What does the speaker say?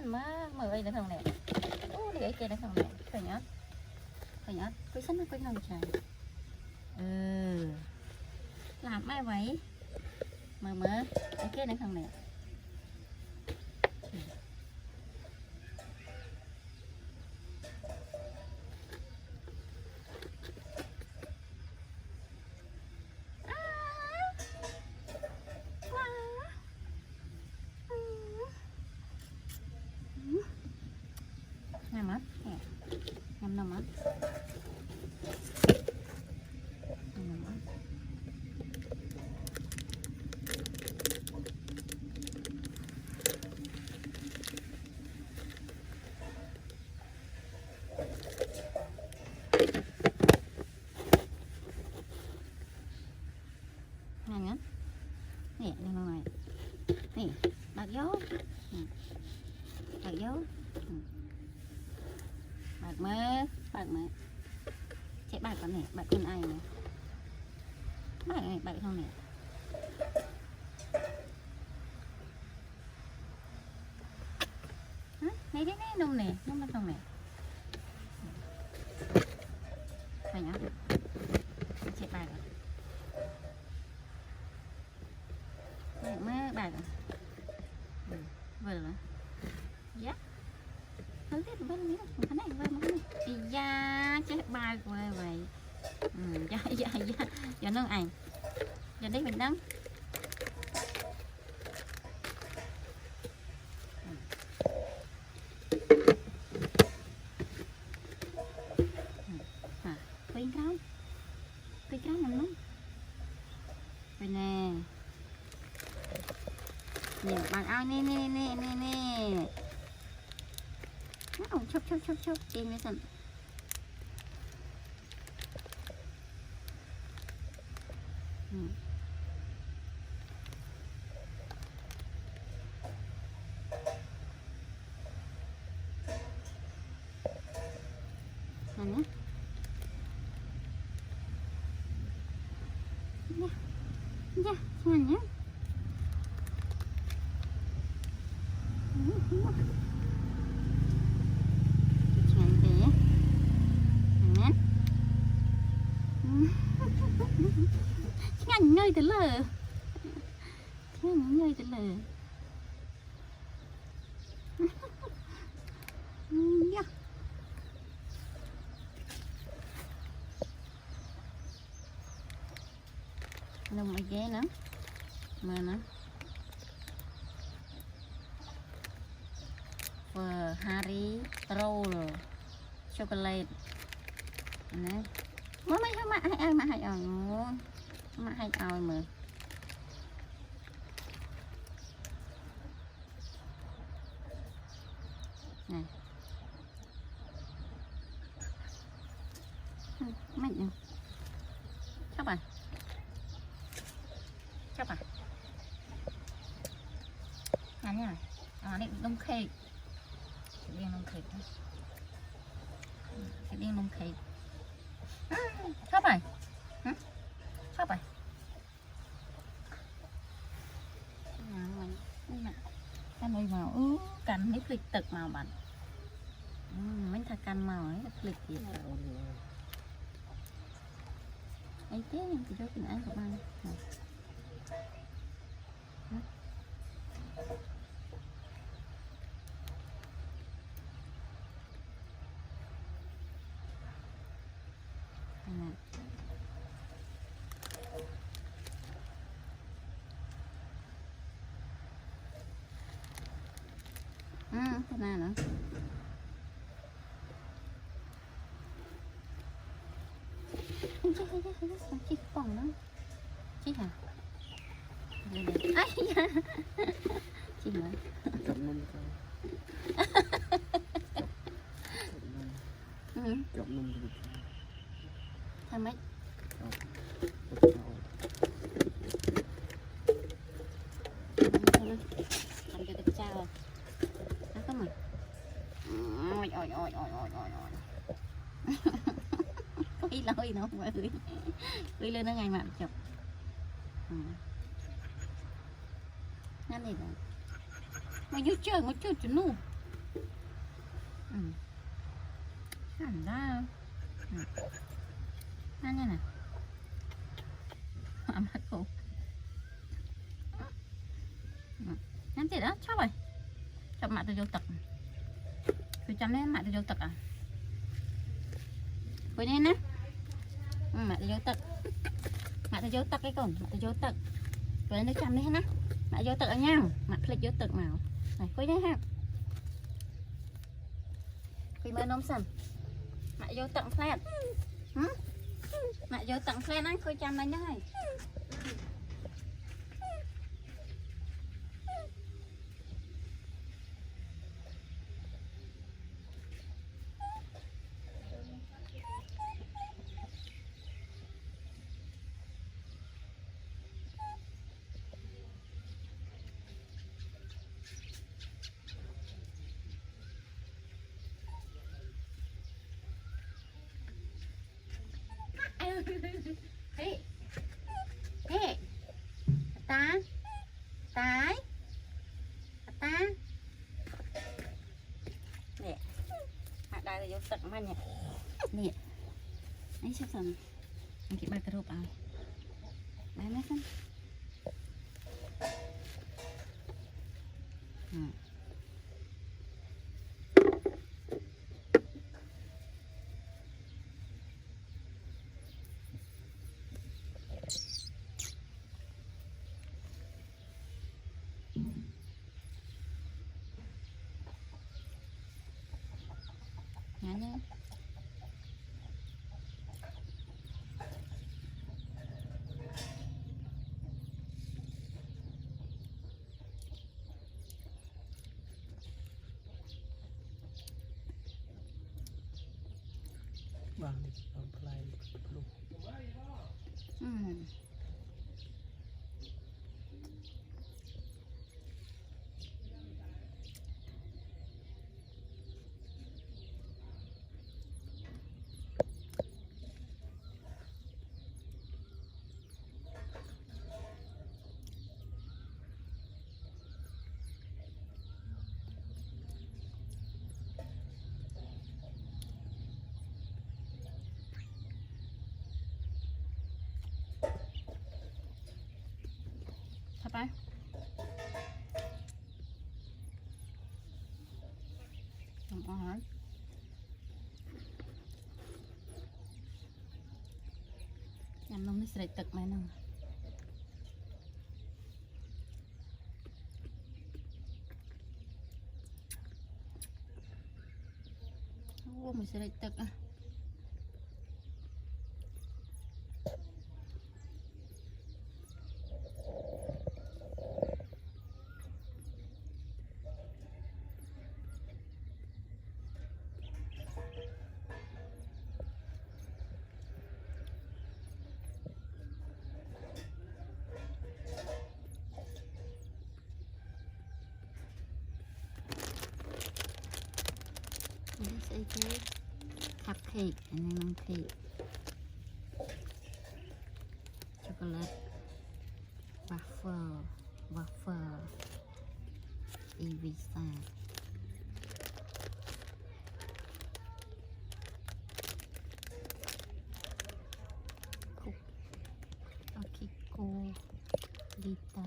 mà mở đây là thằng này ô để cái là thằng này phải nhá quay sẵn nó quay thằng trời làm ai vậy mở cái này thằng này nhầm á nhầm nằm á nè nè này nè đặt dấu bạc mơ chạy bạc con này bạc con ai này bạc không này này đấy nông này nông bên trong này phải nhá chạy bạc bạc vừa là yeah hơi tiếc bênนี้cái này bên này da chết bài của vậy giờ nó ảnh giờ đấy mình đắng cây cáo nằm lắm đây nè nhiều bạn ao nè chốc trên cái sân này nhá xem nhá ngành nơi tới lờ lông ở ghế nữa mà nữa Harry roll chocolate nè mấy hay ơi mà hay ơi mà này mạnh nhỉ chắc à anh nhá này đông khê điên đông khê chắc à căn này vào căn mấy lịch tực màu bạn mấy thằng căn màu ấy lịch gì ấy thế nhưng thì cho tình ăn của bạn thế nào nữa chiếc phòng đó chiếc hả ai da chiếc nữa tham mấy làm cho được sao nó có mày ôi quay nó mà quay lên nó ngày mà chụp ngắn này rồi mà vô chơi một chút nu hẳn ra ăn nha nè mắt cô nhắm thiệt đó chóc rồi chọc mặt tôi vô tật tôi chăm lên mặt tôi vô tật à coi nên á mặt tôi vô tật mặt tôi vô tật cái con mặt tôi vô tật rồi nó chăm đi hết á mặt vô tật ở nhau mặt lịch vô tật màu này coi đấy ha khi mà nông sầm mặt vô tận flat mặt vô tận flat á coi chăm lên nhá này Ê, ê, ta, tái, ta, nè, mặt đây là vô tận mà nè, nè, ấy sao xong, anh kịp ba cái rộp à, ba mấy phân, nhá nhá. Bang di pelai belum. Apa? Không có hỏi. Nhằm nông sẽ tật mày nè. Ô, mình sẽ tật à. This is a cupcake and lemon cake, chocolate waffle, Ibiza. Cook, Akiko, Lita.